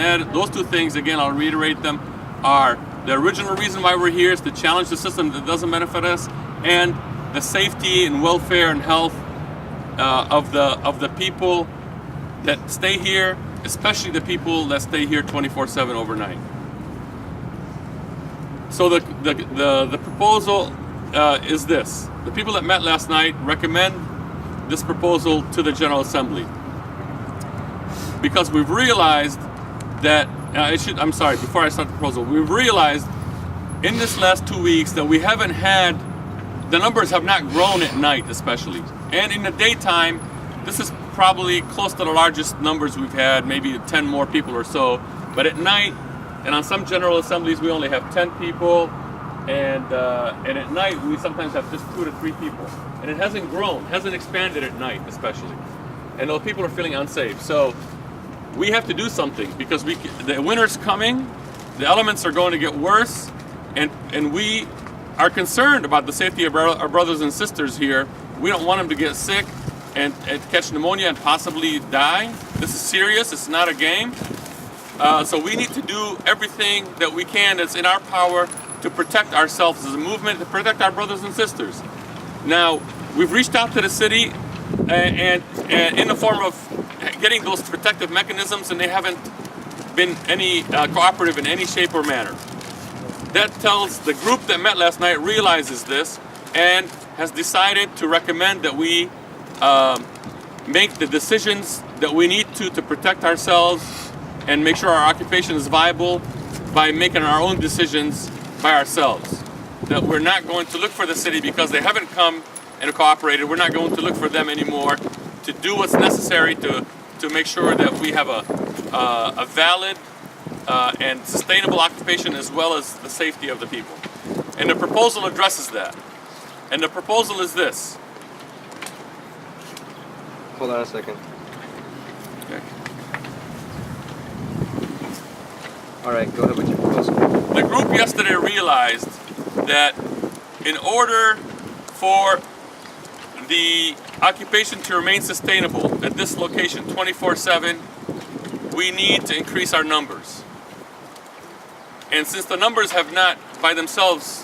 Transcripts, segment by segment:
And those two things, again, I'll reiterate them, are the original reason why we're here is to challenge the system that doesn't benefit us, and the safety and welfare and health of the people that stay here, especially the people that stay here 24/7 overnight. So the proposal is this. The people that met last night recommend this proposal to the General Assembly because we've realized that, I'm sorry, before I start the proposal, we've realized in this last 2 weeks that we haven't had, the numbers have not grown at night especially. And in the daytime, this is probably close to the largest numbers we've had, maybe 10 more people or so. But at night, and on some General Assemblies, we only have 10 people. And at night, we sometimes have just 2 to 3 people. And it hasn't grown, hasn't expanded at night especially. And those people are feeling unsafe. So we have to do something because the winter's coming, the elements are going to get worse, and we are concerned about the safety of our brothers and sisters here. We don't want them to get sick and catch pneumonia and possibly die. This is serious, it's not a game. So we need to do everything that we can that's in our power to protect ourselves as a movement, to protect our brothers and sisters. Now, we've reached out to the city and in the form of getting those protective mechanisms, and they haven't been any cooperative in any shape or manner. That tells the group that met last night realizes this and has decided to recommend that we make the decisions that we need to protect ourselves and make sure our occupation is viable by making our own decisions by ourselves. That we're not going to look for the city because they haven't come and cooperated. We're not going to look for them anymore to do what's necessary to make sure that we have a valid and sustainable occupation as well as the safety of the people. And the proposal addresses that. And the proposal is this. Hold on a second. Okay. All right, go ahead with your proposal. The group yesterday realized that in order for the occupation to remain sustainable at this location 24/7, we need to increase our numbers. And since the numbers have not by themselves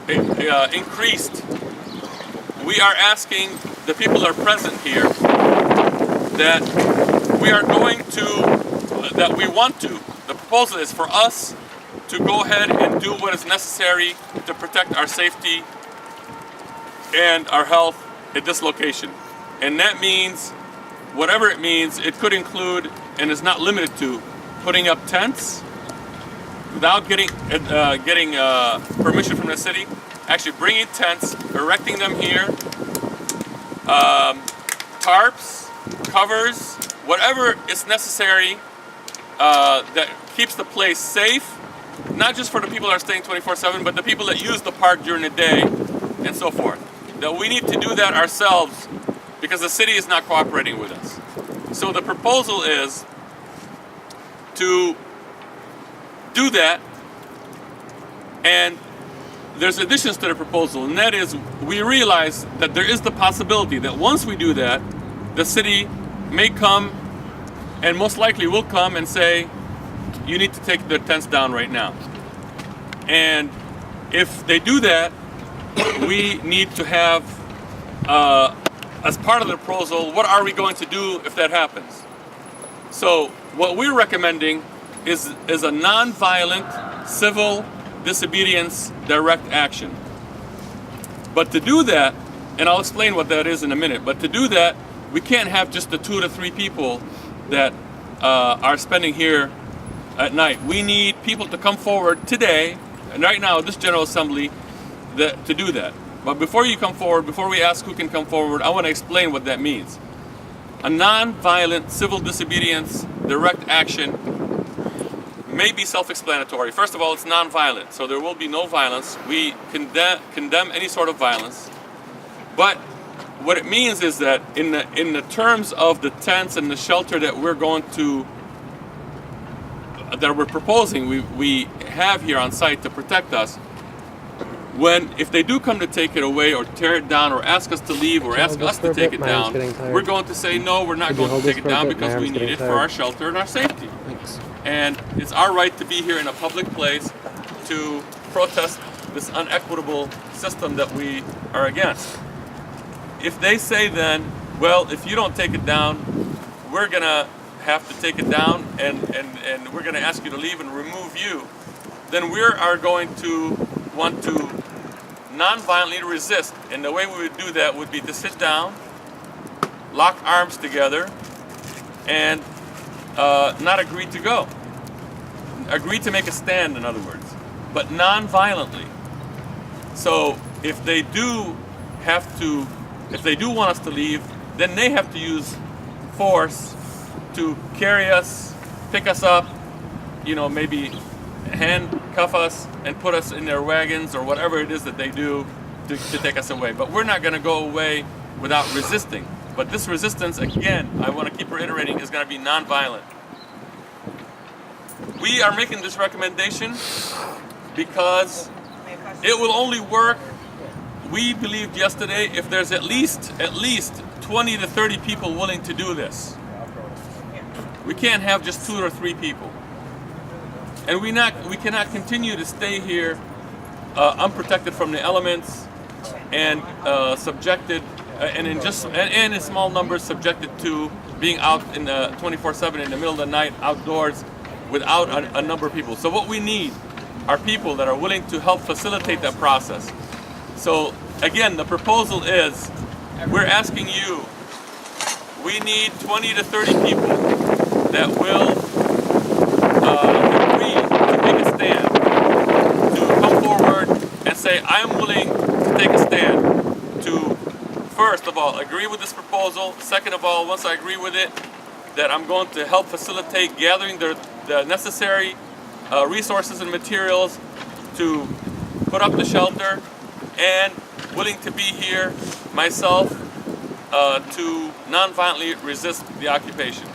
increased, we are asking the people that are present here that we want to. The proposal is for us to go ahead and do what is necessary to protect our safety and our health at this location. And that means, whatever it means, it could include, and is not limited to, putting up tents without getting permission from the city, actually bringing tents, erecting them here, tarps, covers, whatever is necessary that keeps the place safe, not just for the people that are staying 24/7, but the people that use the park during the day and so forth. That we need to do that ourselves because the city is not cooperating with us. So the proposal is to do that, and there's additions to the proposal, and that is we realize that there is the possibility that once we do that, the city may come and most likely will come and say, you need to take the tents down right now. And if they do that, we need to have, as part of the proposal, what are we going to do if that happens? So what we're recommending is a non-violent civil disobedience direct action. But to do that, and I'll explain what that is in a minute, but to do that, we can't have just the 2 to 3 people that are spending here at night. We need people to come forward today, and right now, this General Assembly, to do that. But before you come forward, before we ask who can come forward, I want to explain what that means. A non-violent civil disobedience direct action may be self-explanatory. First of all, it's non-violent, so there will be no violence. We condemn any sort of violence. But what it means is that in the terms of the tents and the shelter that we're proposing, we have here on site to protect us. If they do come to take it away or tear it down or ask us to leave or ask us to take it down, we're going to say no, we're not going to take it down because we need it for our shelter and our safety. Thanks. and it's our right to be here in a public place to protest this unequitable system that we are against. If they say then, well, if you don't take it down, we're gonna have to take it down and we're gonna ask you to leave and remove you, then we are going to want to non-violently resist. And the way we would do that would be to sit down, lock arms together, and not agree to go. Agree to make a stand, in other words, but non-violently. So if they do want us to leave, then they have to use force to carry us, pick us up, maybe handcuff us and put us in their wagons or whatever it is that they do to take us away. But we're not going to go away without resisting. But this resistance, again, I want to keep reiterating, is going to be non-violent. We are making this recommendation because it will only work, we believed yesterday, if there's at least 20 to 30 people willing to do this. We can't have just 2 or 3 people. And we cannot continue to stay here unprotected from the elements and subjected, and in small numbers subjected to being out in the 24/7 in the middle of the night outdoors without a number of people. So what we need are people that are willing to help facilitate that process. So again, the proposal is, we're asking you, we need 20 to 30 people that will agree to make a stand, to come forward and say, I'm willing to take a stand to, first of all, agree with this proposal. Second of all, once I agree with it, that I'm going to help facilitate gathering the necessary resources and materials to put up the shelter, and willing to be here myself to non-violently resist the occupation.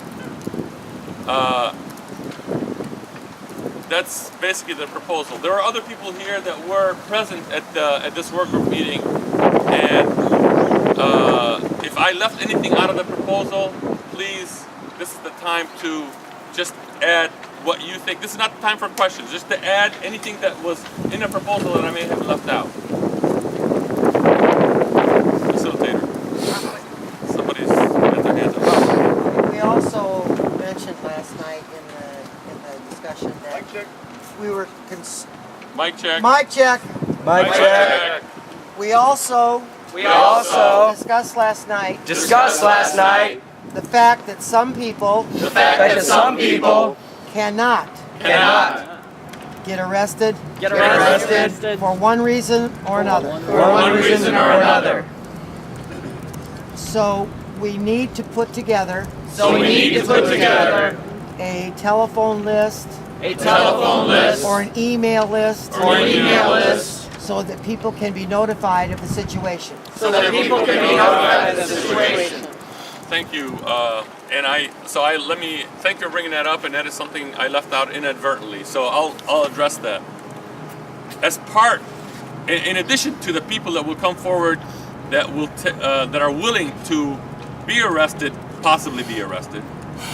That's basically the proposal. There are other people here that were present at this work group meeting, and if I left anything out of the proposal, please, this is the time to just add what you think. This is not the time for questions, just to add anything that was in the proposal that I may have left out. Facilitator. Somebody's got their hand up. We also mentioned last night in the discussion that we were Mic check. Mic check. Mic check. We also discussed last night the fact that some people cannot get arrested for one reason or another. So we need to put together a telephone list or an email list so that people can be notified of the situation. Thank you, let me thank you for bringing that up, and that is something I left out inadvertently. So I'll address that. As part, in addition to the people that will come forward that are willing to be arrested, possibly be arrested.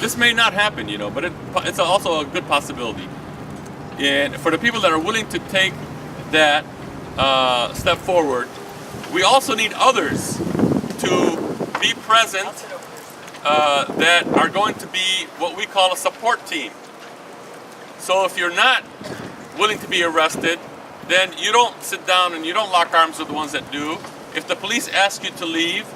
This may not happen, but it's also a good possibility. And for the people that are willing to take that step forward, we also need others to be present that are going to be what we call a support team. So if you're not willing to be arrested, then you don't sit down and you don't lock arms with the ones that do. If the police ask you to leave,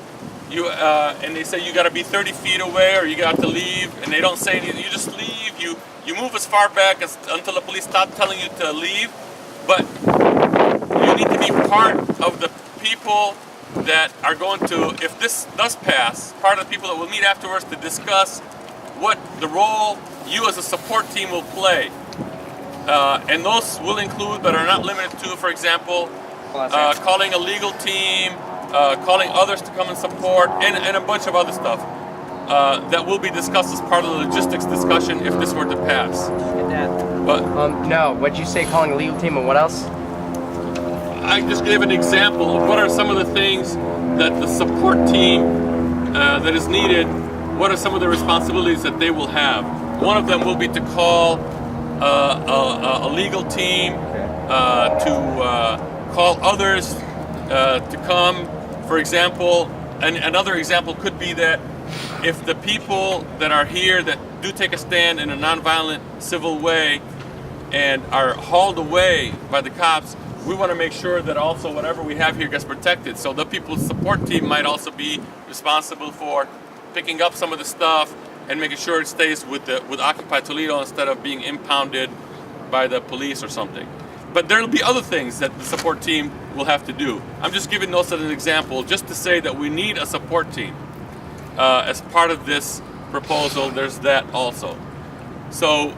and they say you got to be 30 feet away or you got to leave, and they don't say anything, you just leave. You move as far back until the police stop telling you to leave. But you need to be part of the people that are going to, if this does pass, part of the people that will meet afterwards to discuss what the role you as a support team will play. And those will include, but are not limited to, for example, calling a legal team, calling others to come and support, and a bunch of other stuff that will be discussed as part of the logistics discussion if this were to pass. But no, what'd you say, calling a legal team, and what else? I just gave an example of what are some of the things that the support team that is needed, what are some of the responsibilities that they will have. one of them will be to call a legal team, to call others to come. For example, another example could be that if the people that are here that do take a stand in a nonviolent civil way and are hauled away by the cops, we want to make sure that also whatever we have here gets protected. So the people's support team might also be responsible for picking up some of the stuff and making sure it stays with Occupy Toledo instead of being impounded by the police or something. But there'll be other things that the support team will have to do. I'm just giving those as an example, just to say that we need a support team. As part of this proposal, there's that also. So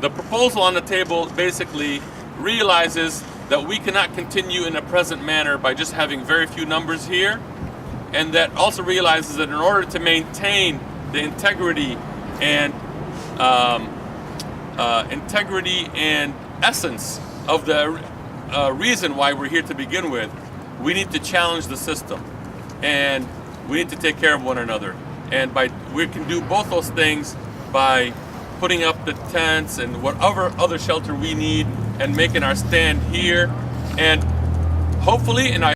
the proposal on the table basically realizes that we cannot continue in a present manner by just having very few numbers here, and that also realizes that in order to maintain the integrity and essence of the reason why we're here to begin with, we need to challenge the system, and we need to take care of one another. And we can do both those things by putting up the tents and whatever other shelter we need and making our stand here. And hopefully, and I